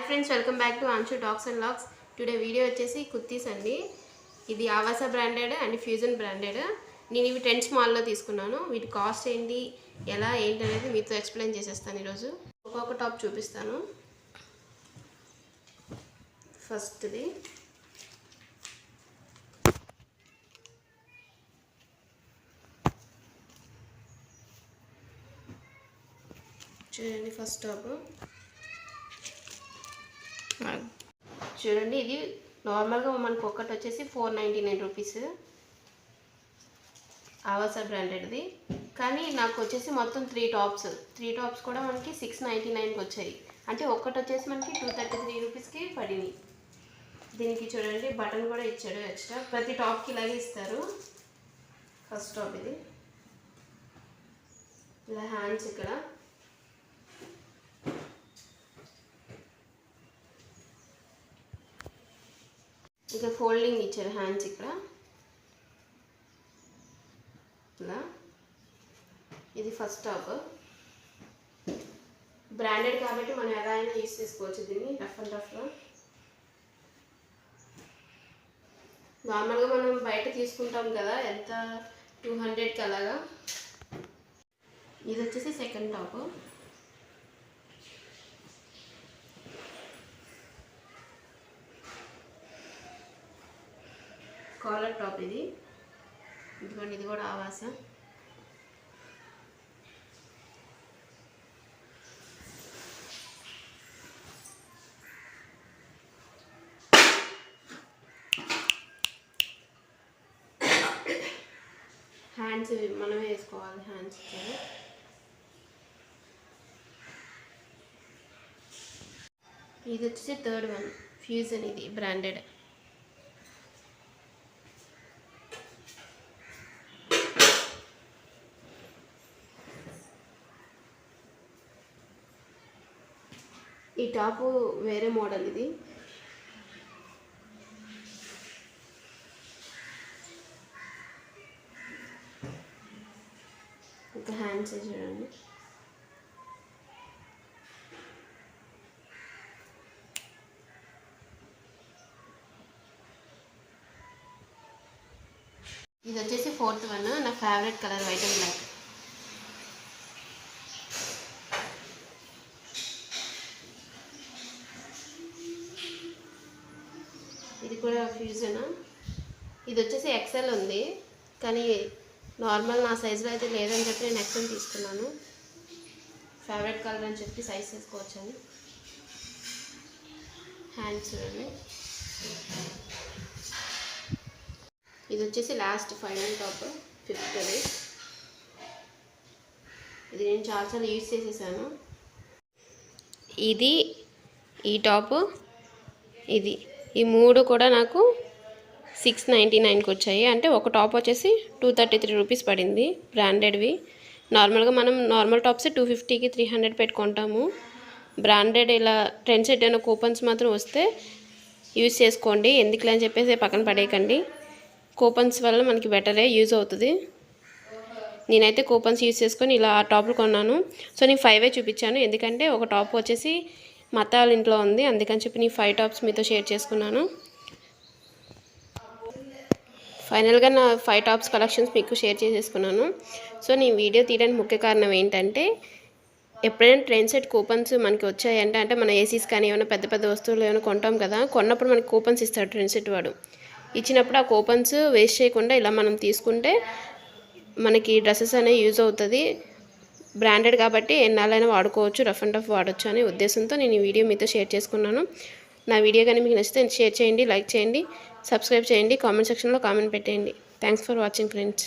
Friends welcome back to Anshu talks and logs. Today video వచ్చేసి కుర్తీస్ అండి. ఇది Avasa branded and fusion branded. నేను ఇవి ట్రెండ్స్ మాల్లో తీసుకున్నాను. వీటి కాస్ట్ ఏంటి, ఎలా ఏంటి అనేది మీతో ఎక్స్ప్లెయిన్ చేసేస్తాను. ఈరోజు ఒక్కొక్క టాప్ చూపిస్తాను. ఫస్ట్ది చూడండి. ఫస్ట్ టాప్ చూడండి. ఇది నార్మల్గా మనకు ఒక్కటి వచ్చేసి 499 రూపీస్ ఆవాస బ్రాండెడ్ది. కానీ నాకు వచ్చేసి మొత్తం త్రీ టాప్స్ కూడా మనకి 699కి వచ్చాయి. అంటే ఒక్కటి వచ్చేసి మనకి 233 రూపీస్కి పడింది. దీనికి చూడండి బటన్ కూడా ఇచ్చాడు ఎక్స్ట్రా. ప్రతి టాప్కి ఇలాగే ఇస్తారు. ఫస్ట్ టాప్ ఇది ఇలా హ్యాండ్స్ ఇక్కడ ఇంకా ఫోల్డింగ్ ఇచ్చారు హ్యాండ్స్ ఇక్కడ ఇలా. ఇది ఫస్ట్ టాప్ బ్రాండెడ్ కాబట్టి మనం ఎలా అయినా యూస్ చేసుకోవచ్చు. దీన్ని రఫ్ అండ్ రఫ్గా నార్మల్గా మనం బయట తీసుకుంటాం కదా, ఎంత 200కి అలాగా. ఇది వచ్చేసి సెకండ్ టాప్. కాలర్ టాప్ ఇది. ఇదిగోండి, ఇది కూడా ఆవాస. హ్యాండ్స్ మనమే వేసుకోవాలి. హ్యాండ్స్ ఇది వచ్చేసి థర్డ్ వన్ ఫ్యూజన్. ఇది బ్రాండెడ్. ఈ టాపు వేరే మోడల్. ఇది ఇంకా హ్యాండ్స్ చూడండి. ఇది వచ్చేసి ఫోర్త్ వన్. నా favourite colour white and black. ఇది కూడా ఫ్యూజన్. ఇది వచ్చేసి ఎక్సెల్ ఉంది, కానీ నార్మల్ నా సైజులో అయితే లేదని చెప్పి నేను ఎక్సెల్ తీసుకున్నాను. ఫేవరెట్ కలర్ అని చెప్పి సైజ్ తీసుకోవచ్చని. హ్యాండ్స్ చూడండి. ఇది వచ్చేసి లాస్ట్ ఫైనల్ టాప్, ఫిఫ్త్ది. ఇది నేను చాలాసార్లు యూజ్ చేసేసాను. ఇది ఈ టాపు, ఇది ఈ మూడు కూడా నాకు 699కి వచ్చాయి. అంటే ఒక టాప్ వచ్చేసి 233 రూపీస్ పడింది బ్రాండెడ్వి. నార్మల్గా మనం నార్మల్ టాప్స్ 250కి 300 పెట్టుకుంటాము. బ్రాండెడ్ ఇలా ట్రెండ్స్ ఏదైనా కూపన్స్ మాత్రం వస్తే యూజ్ చేసుకోండి. ఎందుకులే అని చెప్పేసి పక్కన పడేయకండి. కూపన్స్ వల్ల మనకి బెటరే, యూజ్ అవుతుంది. నేనైతే కూపన్స్ యూజ్ చేసుకొని ఇలా ఆ టాప్లు కొన్నాను. సో నేను 5 చూపించాను, ఎందుకంటే ఒక టాప్ వచ్చేసి మా అత్త వాళ్ళ ఇంట్లో ఉంది, అందుకని చెప్పి నేను 5 టాప్స్ మీతో షేర్ చేసుకున్నాను. ఫైనల్గా నా 5 టాప్స్ కలెక్షన్స్ మీకు షేర్ చేసేసుకున్నాను. సో నేను వీడియో తీయడానికి ముఖ్య కారణం ఏంటంటే, ఎప్పుడైనా ట్రెండ్ సెట్ కూపన్స్ మనకి వచ్చాయంటే, అంటే మన ఏసీస్ కానీ ఏమైనా పెద్ద పెద్ద వస్తువులు ఏమైనా కొంటాం కదా, కొన్నప్పుడు మనకి కూపన్స్ ఇస్తాడు ట్రెండ్ సెట్ వాడు. ఇచ్చినప్పుడు ఆ కూపన్స్ వేస్ట్ చేయకుండా ఇలా మనం తీసుకుంటే మనకి డ్రెస్సెస్ అనేవి యూజ్ అవుతుంది. బ్రాండెడ్ కాబట్టి ఎన్నాళ్ళైనా వాడుకోవచ్చు, రఫ్ అండ్ టఫ్ వాడచ్చు అనే ఉద్దేశంతో నేను ఈ వీడియో మీతో షేర్ చేసుకున్నాను. నా వీడియో కానీ మీకు నచ్చితే షేర్ చేయండి, లైక్ చేయండి, సబ్స్క్రైబ్ చేయండి, కామెంట్ సెక్షన్లో కామెంట్ పెట్టేయండి. Thanks for watching friends.